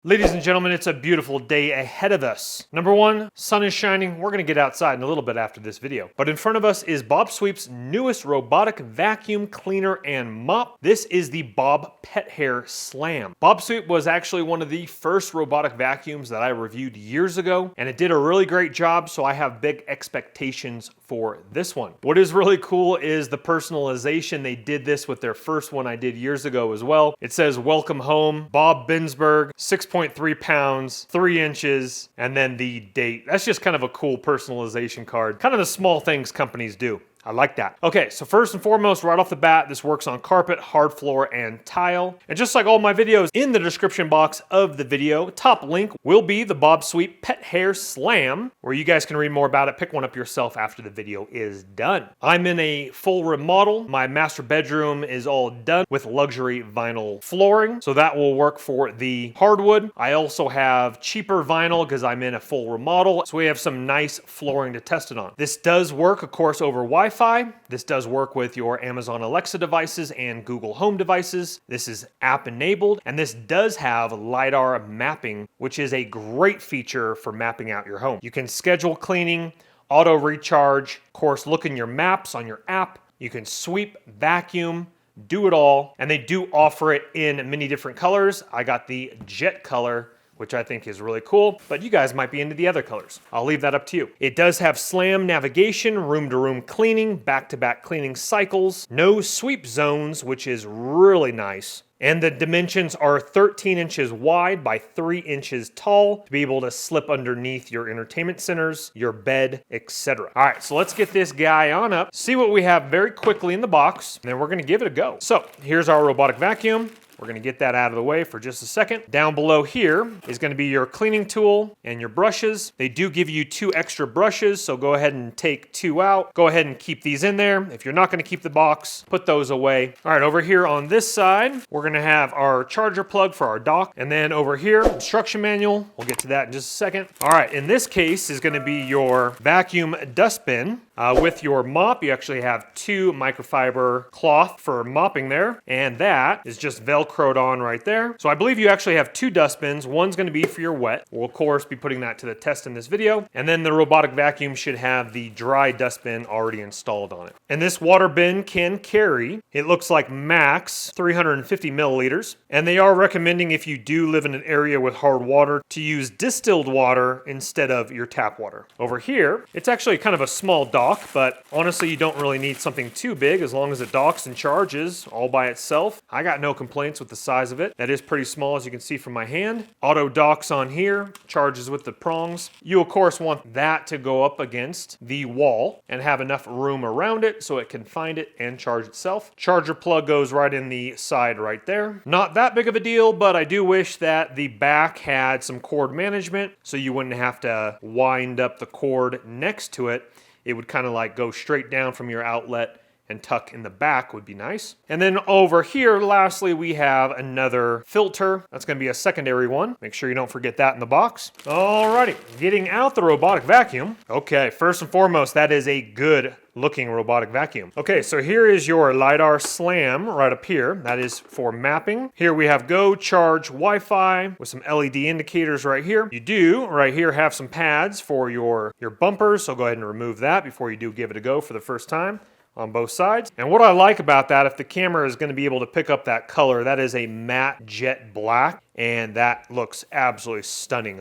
Ladies and gentlemen, it's a beautiful day ahead of us. Number one, sun is shining. We're gonna get outside in a little bit after this video. But in front of us is bObsweep's newest robotic vacuum cleaner and mop. This is the Bob PetHair Slam. bObsweep was actually one of the first robotic vacuums that I reviewed years ago, and it did a really great job, so I have big expectations for this one. What is really cool is the personalization. They did this with their first one I did years ago as well. It says, "Welcome home, Bob Bensberg, 6.3 pounds, 3 inches, and then the date." That's just kind of a cool personalization card. Kind of the small things companies do. I like that. Okay, so first and foremost, right off the bat, this works on carpet, hard floor, and tile. And just like all my videos, in the description box of the video, top link will be the bObsweep PetHair Slam, where you guys can read more about it. Pick one up yourself after the video is done. I'm in a full remodel. My master bedroom is all done with luxury vinyl flooring, so that will work for the hardwood. I also have cheaper vinyl because I'm in a full remodel, so we have some nice flooring to test it on. This does work, of course, over Wi-Fi. This does work with your Amazon Alexa devices and Google Home devices. This is app enabled, and this does have LiDAR mapping, which is a great feature for mapping out your home. You can schedule cleaning, auto recharge, of course, look in your maps on your app. You can sweep, vacuum, do it all, and they do offer it in many different colors. I got the jet color, which I think is really cool, but you guys might be into the other colors. I'll leave that up to you. It does have slam navigation, room-to-room cleaning, back-to-back cleaning cycles, no sweep zones, which is really nice. And the dimensions are 13 inches wide by 3 inches tall to be able to slip underneath your entertainment centers, your bed, etc. All right, so let's get this guy on up, see what we have very quickly in the box, and then we're gonna give it a go. So here's our robotic vacuum. We're gonna get that out of the way for just a second. Down below here is gonna be your cleaning tool and your brushes. They do give you 2 extra brushes, so go ahead and take 2 out. Go ahead and keep these in there. If you're not gonna keep the box, put those away. All right, over here on this side, we're gonna have our charger plug for our dock. And then over here, instruction manual. We'll get to that in just a second. All right, in this case is gonna be your vacuum dustbin. With your mop, you actually have 2 microfiber cloth for mopping there, and that is just Velcroed on right there. So I believe you actually have 2 dustbins. One's gonna be for your wet. We'll of course be putting that to the test in this video. And then the robotic vacuum should have the dry dustbin already installed on it. And this water bin can carry, it looks like max 350 milliliters. And they are recommending, if you do live in an area with hard water, to use distilled water instead of your tap water. Over here, it's actually kind of a small dock, but honestly, you don't really need something too big as long as it docks and charges all by itself. I got no complaints with the size of it. That is pretty small, as you can see from my hand. Auto docks on here, charges with the prongs. You of course want that to go up against the wall and have enough room around it so it can find it and charge itself. Charger plug goes right in the side right there. Not that big of a deal, but I do wish that the back had some cord management so you wouldn't have to wind up the cord next to it. It would kind of like go straight down from your outlet and tuck in the back would be nice. And then over here, lastly, we have another filter. That's gonna be a secondary one. Make sure you don't forget that in the box. Alrighty, getting out the robotic vacuum. Okay, first and foremost, that is a good looking robotic vacuum. Okay, so here is your LiDAR Slam right up here. That is for mapping. Here we have Go, Charge, Wi-Fi with some LED indicators right here. You do right here have some pads for your bumpers, so go ahead and remove that before you do give it a go for the first time on both sides. And what I like about that, if the camera is going to be able to pick up that color, that is a matte jet black, and that looks absolutely stunning.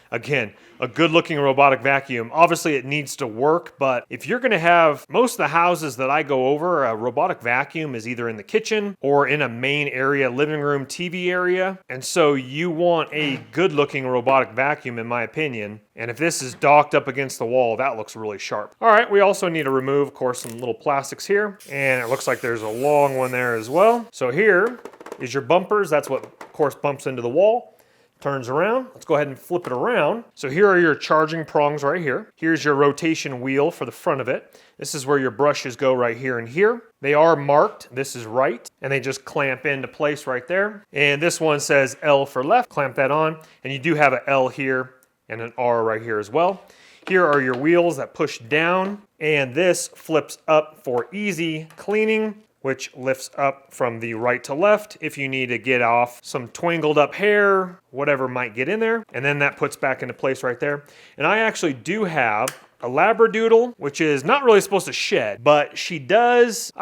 Again, a good looking robotic vacuum. Obviously it needs to work, but if you're gonna have, most of the houses that I go over, a robotic vacuum is either in the kitchen or in a main area, living room, TV area. And so you want a good looking robotic vacuum in my opinion. And if this is docked up against the wall, that looks really sharp. All right, we also need to remove, of course, some little plastics here. And it looks like there's a long one there as well. So here is your bumpers. That's what, of course, bumps into the wall. Turns around. Let's go ahead and flip it around. So here are your charging prongs right here. Here's your rotation wheel for the front of it. This is where your brushes go right here and here. They are marked. This is right. And they just clamp into place right there. And this one says L for left. Clamp that on. And you do have an L here and an R right here as well. Here are your wheels that push down. And this flips up for easy cleaning which lifts up from the right to left if you need to get off some twangled up hair, whatever might get in there. And then that puts back into place right there. And I actually do have a Labradoodle, which is not really supposed to shed, but she does,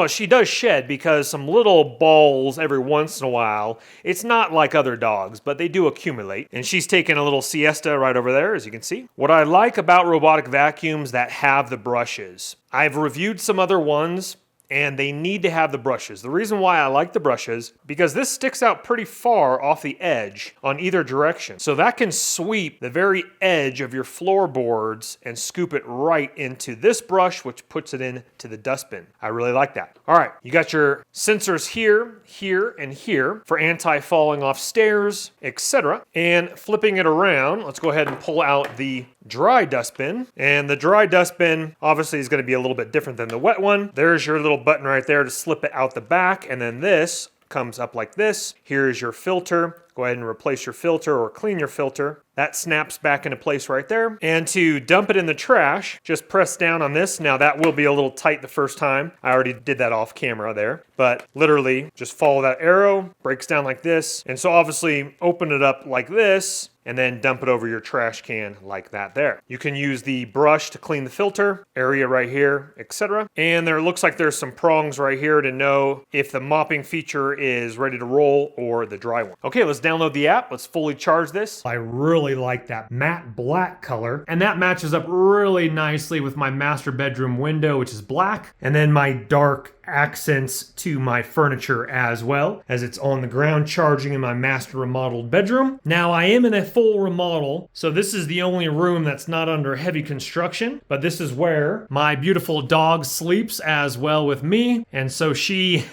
she does shed because some little balls every once in a while. It's not like other dogs, but they do accumulate. And she's taking a little siesta right over there, as you can see. What I like about robotic vacuums that have the brushes, I've reviewed some other ones, and they need to have the brushes. The reason why I like the brushes, because this sticks out pretty far off the edge on either direction. So that can sweep the very edge of your floorboards and scoop it right into this brush, which puts it into the dustbin. I really like that. All right, you got your sensors here, here, and here for anti-falling off stairs, etc. And flipping it around, let's go ahead and pull out the dry dustbin. And the dry dustbin obviously is going to be a little bit different than the wet one. There's your little button right there to slip it out the back, and then this comes up like this. Here's your filter. Go ahead and replace your filter or clean your filter. That snaps back into place right there. And to dump it in the trash, just press down on this. Now that will be a little tight the first time. I already did that off camera there. But literally just follow that arrow, breaks down like this. And so obviously open it up like this and then dump it over your trash can like that there. You can use the brush to clean the filter area right here, etc. And there looks like there's some prongs right here to know if the mopping feature is ready to roll or the dry one. Okay, let's download the app. Let's fully charge this. I really like that matte black color, and that matches up really nicely with my master bedroom window, which is black, and then my dark accents to my furniture as well, as it's on the ground charging in my master remodeled bedroom. Now I am in a full remodel, so this is the only room that's not under heavy construction, but this is where my beautiful dog sleeps as well with me, and so she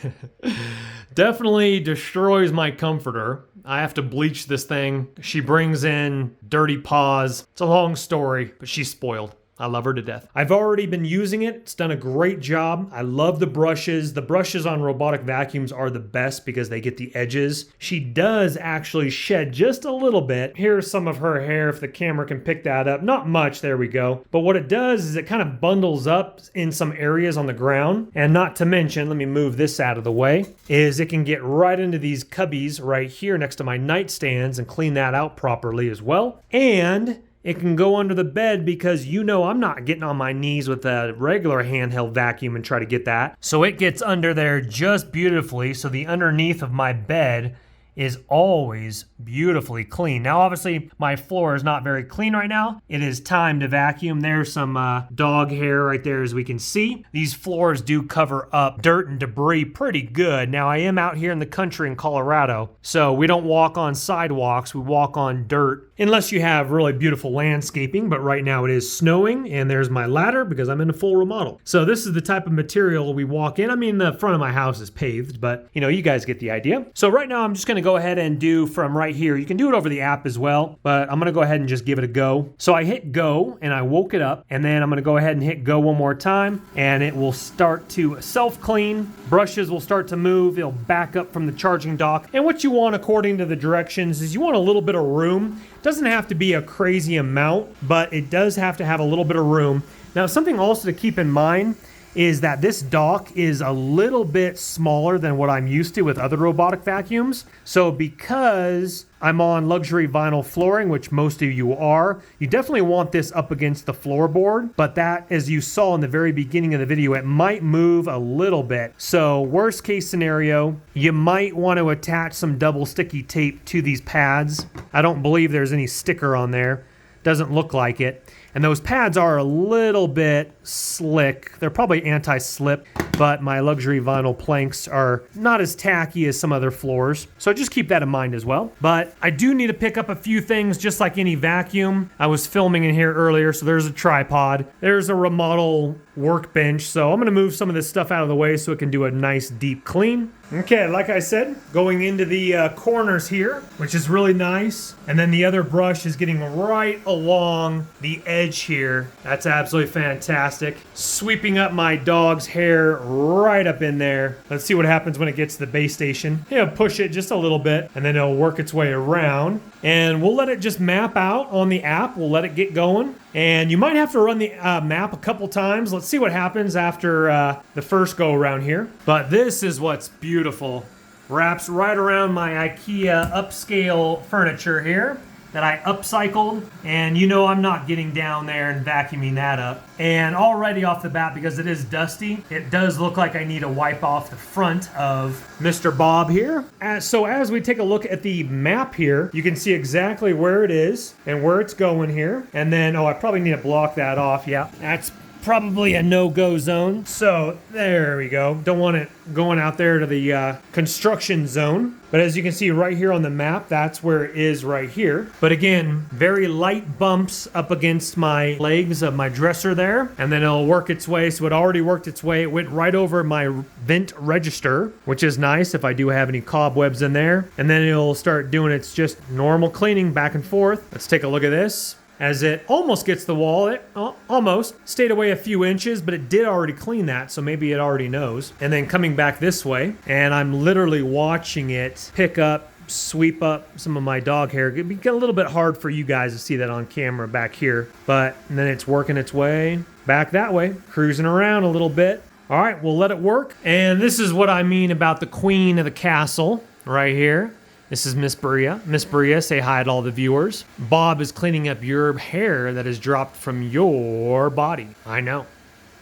definitely destroys my comforter. I have to bleach this thing. She brings in dirty paws. It's a long story, but she's spoiled. I love her to death. I've already been using it. It's done a great job. I love the brushes. The brushes on robotic vacuums are the best because they get the edges. She does actually shed just a little bit. Here's some of her hair if the camera can pick that up. Not much, there we go. But what it does is it kind of bundles up in some areas on the ground. And not to mention, let me move this out of the way, is it can get right into these cubbies right here next to my nightstands and clean that out properly as well. And it can go under the bed because you know I'm not getting on my knees with a regular handheld vacuum and try to get that. So it gets under there just beautifully. So the underneath of my bed is always beautifully clean. Now, obviously, my floor is not very clean right now. It is time to vacuum. There's some dog hair right there, as we can see. These floors do cover up dirt and debris pretty good. Now, I am out here in the country in Colorado, so we don't walk on sidewalks. We walk on dirt, unless you have really beautiful landscaping, but right now it is snowing, and there's my ladder because I'm in a full remodel. So this is the type of material we walk in. I mean, the front of my house is paved, but, you know, you guys get the idea. So right now, I'm just going to go ahead and do from right here. You can do it over the app as well, but I'm going to go ahead and just give it a go. So I hit go and I woke it up, and then I'm going to go ahead and hit go one more time, and it will start to self-clean. Brushes will start to move. It'll back up from the charging dock. And what you want, according to the directions, is you want a little bit of room. It doesn't have to be a crazy amount, but it does have to have a little bit of room. Now, something also to keep in mind is that this dock is a little bit smaller than what I'm used to with other robotic vacuums. So because I'm on luxury vinyl flooring, which most of you are, you definitely want this up against the floorboard, but that, as you saw in the very beginning of the video, it might move a little bit. So worst case scenario, you might want to attach some double sticky tape to these pads. I don't believe there's any sticker on there. Doesn't look like it. And those pads are a little bit slick. They're probably anti-slip, but my luxury vinyl planks are not as tacky as some other floors. So just keep that in mind as well. But I do need to pick up a few things just like any vacuum. I was filming in here earlier, so there's a tripod. There's a remodel workbench. So I'm gonna move some of this stuff out of the way so it can do a nice deep clean. Okay, like I said, going into the corners here, which is really nice. And then the other brush is getting right along the edge here. That's absolutely fantastic. Sweeping up my dog's hair right up in there. Let's see what happens when it gets to the base station. Yeah, push it just a little bit, and then it'll work its way around. And we'll let it just map out on the app. We'll let it get going. And you might have to run the map a couple times. Let's see what happens after the first go around here. But this is what's beautiful. Wraps right around my IKEA upscale furniture here that I upcycled. And you know I'm not getting down there and vacuuming that up. And already off the bat, because it is dusty, it does look like I need to wipe off the front of Mr. Bob here. So as we take a look at the map here, you can see exactly where it is and where it's going here. And then, oh, I probably need to block that off. Yeah, that's probably a no-go zone. So there we go. Don't want it going out there to the construction zone. But as you can see right here on the map, that's where it is right here. But again, very light bumps up against my legs of my dresser there. And then it'll work its way. So it already worked its way. It went right over my vent register, which is nice if I do have any cobwebs in there. And then it'll start doing its just normal cleaning back and forth. Let's take a look at this. As it almost gets the wall, it almost stayed away a few inches, but it did already clean that, so maybe it already knows. And then coming back this way, and I'm literally watching it pick up, sweep up some of my dog hair. It'd be a little bit hard for you guys to see that on camera back here, but then it's working its way back that way, cruising around a little bit. All right, we'll let it work. And this is what I mean about the queen of the castle right here. This is Miss Bria. Miss Bria, say hi to all the viewers. Bob is cleaning up your hair that has dropped from your body. I know.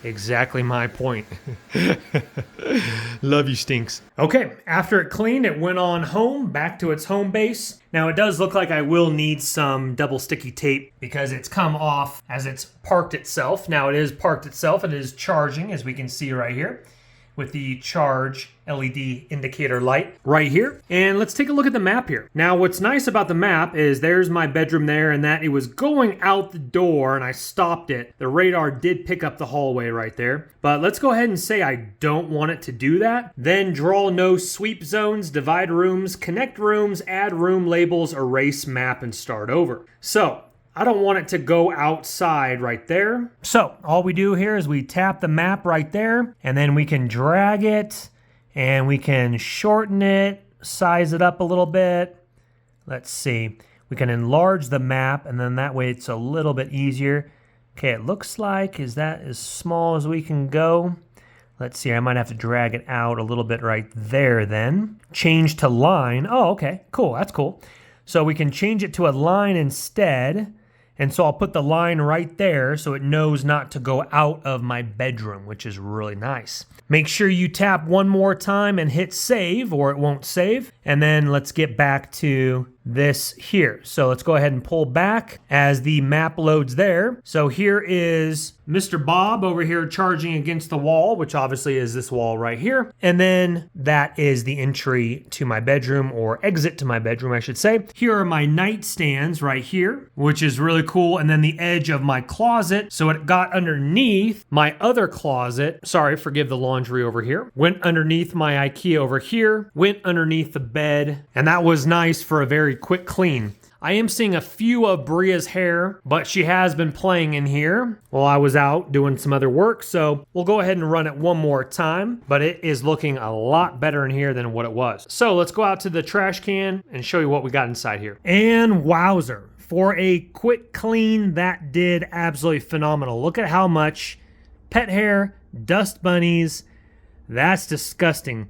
Exactly my point. Love you, Stinks. Okay, after it cleaned, it went on home, back to its home base. Now, it does look like I will need some double sticky tape because it's come off as it's parked itself. Now, it is parked itself. It is charging, as we can see right here, with the charge LED indicator light right here. And let's take a look at the map here. Now, what's nice about the map is there's my bedroom there, and that it was going out the door and I stopped it. The radar did pick up the hallway right there. But let's go ahead and say I don't want it to do that. Then draw no sweep zones, divide rooms, connect rooms, add room labels, erase map, and start over. So I don't want it to go outside right there. So all we do here is we tap the map right there, and then we can drag it and we can shorten it, size it up a little bit. Let's see. We can enlarge the map, and then that way it's a little bit easier. Okay, it looks like, is that as small as we can go? Let's see, I might have to drag it out a little bit right there then. Change to line. Oh, okay, cool, that's cool. So we can change it to a line instead. And so I'll put the line right there so it knows not to go out of my bedroom, which is really nice. Make sure you tap one more time and hit save, or it won't save. And then let's get back to this here. So let's go ahead and pull back as the map loads there. So here is Mr. Bob over here charging against the wall, which obviously is this wall right here. And then that is the entry to my bedroom, or exit to my bedroom, I should say. Here are my nightstands right here, which is really cool. And then the edge of my closet. So it got underneath my other closet. Sorry, forgive the laundry over here. Went underneath my IKEA over here, went underneath the bed. And that was nice for a very quick clean. I am seeing a few of Bria's hair, but she has been playing in here while I was out doing some other work. So we'll go ahead and run it one more time, but it is looking a lot better in here than what it was. So let's go out to the trash can and show you what we got inside here. And wowzer, for a quick clean, that did absolutely phenomenal. Look at how much pet hair, dust bunnies, that's disgusting.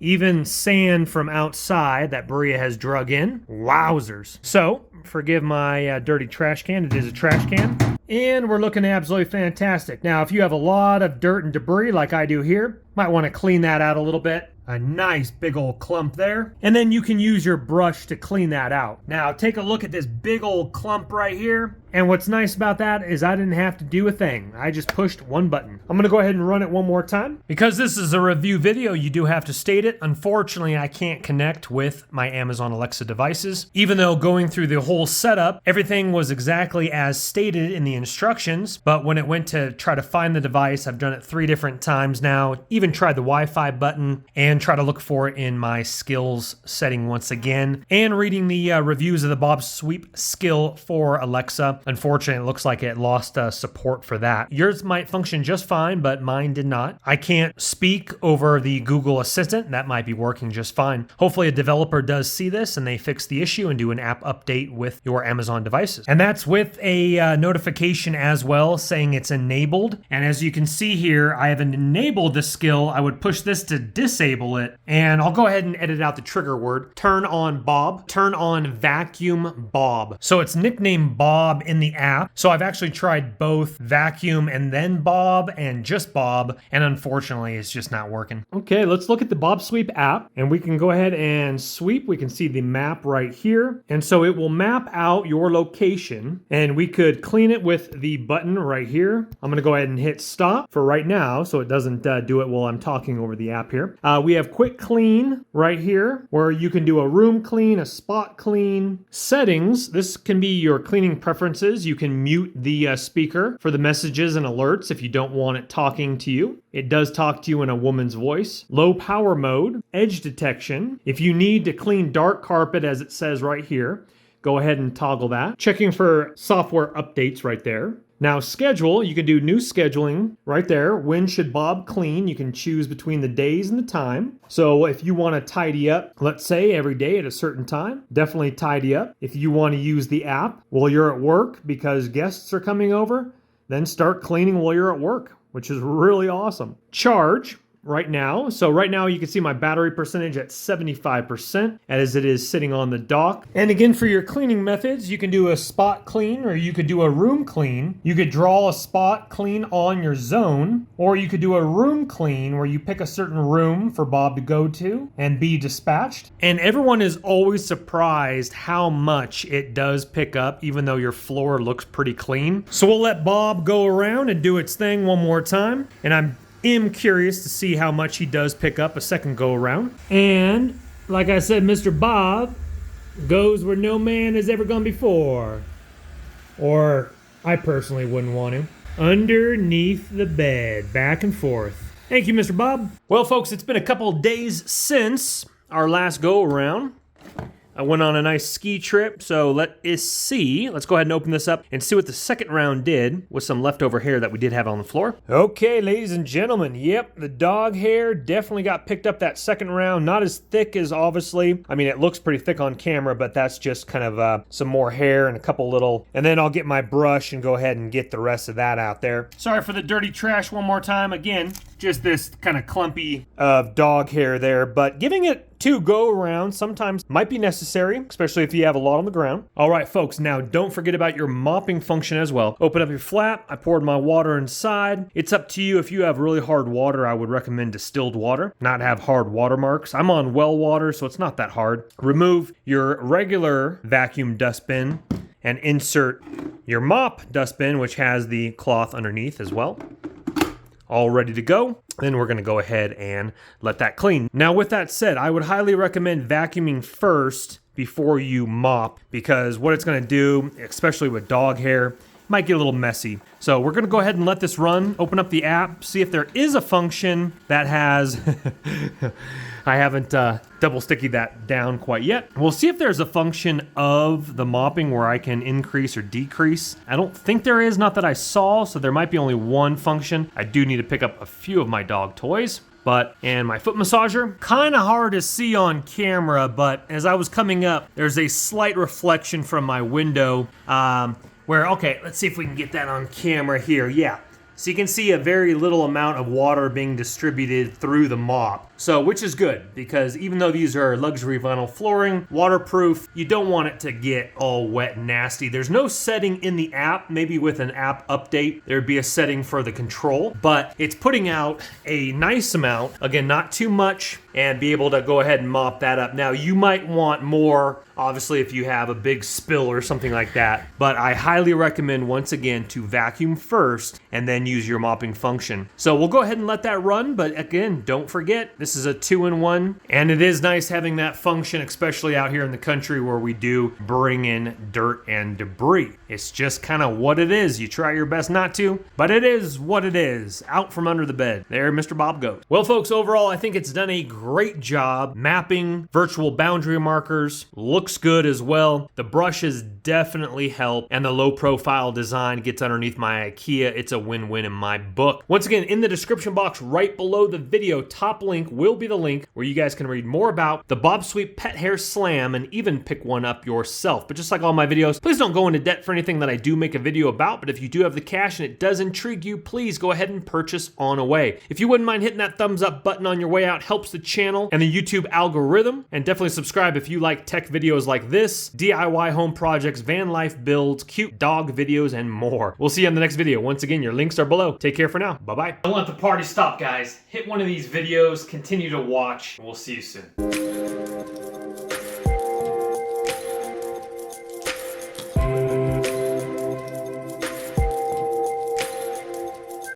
Even sand from outside that Bria has drug in. Wowzers. So, forgive my dirty trash can. It is a trash can. And we're looking absolutely fantastic. Now, if you have a lot of dirt and debris like I do here, might want to clean that out a little bit. A nice big old clump there. And then you can use your brush to clean that out. Now, take a look at this big old clump right here. And what's nice about that is I didn't have to do a thing. I just pushed one button. I'm gonna go ahead and run it one more time. Because this is a review video, you do have to state it. Unfortunately, I can't connect with my Amazon Alexa devices. Even though going through the whole setup, everything was exactly as stated in the instructions. But when it went to try to find the device, I've done it 3 different times now. Even tried the Wi-Fi button and and try to look for it in my skills setting once again, and reading the reviews of the bObsweep skill for Alexa. Unfortunately, it looks like it lost support for that. Yours might function just fine, but mine did not. I can't speak over the Google Assistant. That might be working just fine. Hopefully a developer does see this and they fix the issue and do an app update with your Amazon devices. And that's with a notification as well saying it's enabled. And as you can see here, I have enabled the skill. I would push this to disable it, and I'll go ahead and edit out the trigger word. Turn on Bob, turn on vacuum Bob. So it's nicknamed Bob in the app. So I've actually tried both vacuum and then Bob and just Bob, and unfortunately it's just not working. Okay, let's look at the bObsweep app, and we can go ahead and sweep. We can see the map right here. And so it will map out your location, and we could clean it with the button right here. I'm gonna go ahead and hit stop for right now so it doesn't do it while I'm talking over the app here. We have quick clean right here where you can do a room clean, a spot clean. Settings, this can be your cleaning preferences. You can mute the speaker for the messages and alerts if you don't want it talking to you. It does talk to you in a woman's voice. Low power mode, edge detection. If you need to clean dark carpet, as it says right here, go ahead and toggle that. Checking for software updates right there. Now schedule, you can do new scheduling right there. When should Bob clean? You can choose between the days and the time. So if you want to tidy up, let's say every day at a certain time, definitely tidy up. If you want to use the app while you're at work because guests are coming over, then start cleaning while you're at work, which is really awesome. Charge right now. So right now you can see my battery percentage at 75% as it is sitting on the dock. And again, for your cleaning methods, you can do a spot clean or you could do a room clean. You could draw a spot clean on your zone, or you could do a room clean where you pick a certain room for Bob to go to and be dispatched. And everyone is always surprised how much it does pick up, even though your floor looks pretty clean. So we'll let Bob go around and do its thing one more time. And I'm curious to see how much he does pick up a second go around. And like I said, Mr. Bob goes where no man has ever gone before. Or I personally wouldn't want to. Underneath the bed, back and forth. Thank you, Mr. Bob. Well, folks, it's been a couple days since our last go around. I went on a nice ski trip, so let's go ahead and open this up and see what the second round did with some leftover hair that we did have on the floor. Okay, ladies and gentlemen, yep, the dog hair definitely got picked up that second round. Not as thick as obviously, I mean, it looks pretty thick on camera, but that's just kind of some more hair and a couple little, and then I'll get my brush and go ahead and get the rest of that out there. Sorry for the dirty trash one more time. Again, just this kind of clumpy dog hair there, but giving it 2 go arounds sometimes might be necessary, especially if you have a lot on the ground. All right, folks, now don't forget about your mopping function as well. Open up your flap. I poured my water inside. It's up to you. If you have really hard water, I would recommend distilled water, not have hard watermarks. I'm on well water, so it's not that hard. Remove your regular vacuum dustbin and insert your mop dustbin, which has the cloth underneath as well. All ready to go. Then we're going to go ahead and let that clean. Now, with that said, I would highly recommend vacuuming first before you mop, because what it's going to do, especially with dog hair, might get a little messy. So we're going to go ahead and let this run, open up the app, see if there is a function that has... I haven't double sticky that down quite yet. We'll see if there's a function of the mopping where I can increase or decrease. I don't think there is, not that I saw, so there might be only one function. I do need to pick up a few of my dog toys. And my foot massager, kind of hard to see on camera, but as I was coming up, there's a slight reflection from my window okay, let's see if we can get that on camera here. Yeah. So you can see a very little amount of water being distributed through the mop. So, which is good, because even though these are luxury vinyl flooring, waterproof, you don't want it to get all wet and nasty. There's no setting in the app. Maybe with an app update, there'd be a setting for the control, but it's putting out a nice amount. Again, not too much, and be able to go ahead and mop that up. Now, you might want more obviously if you have a big spill or something like that. But I highly recommend, once again, to vacuum first and then use your mopping function. So we'll go ahead and let that run, but again, don't forget, this is a 2-in-1, and it is nice having that function, especially out here in the country where we do bring in dirt and debris. It's just kind of what it is. You try your best not to, but it is what it is. Out from under the bed. There Mr. Bob goes. Well, folks, overall, I think it's done a great job mapping virtual boundary markers. Looks good as well. The brushes definitely help, and the low profile design gets underneath my IKEA. It's a win-win in my book. Once again, in the description box right below the video, top link will be the link where you guys can read more about the bObsweep PetHair Slam and even pick one up yourself. But just like all my videos, please don't go into debt for anything that I do make a video about, but if you do have the cash and it does intrigue you, please go ahead and purchase on away. If you wouldn't mind hitting that thumbs up button on your way out, helps the channel and the YouTube algorithm, and definitely subscribe if you like tech videos like this, DIY home projects, van life builds, cute dog videos, and more. We'll see you on the next video. Once again, your links are below. Take care for now. Bye-bye. Don't let the party stop, guys. Hit one of these videos, continue to watch, and we'll see you soon.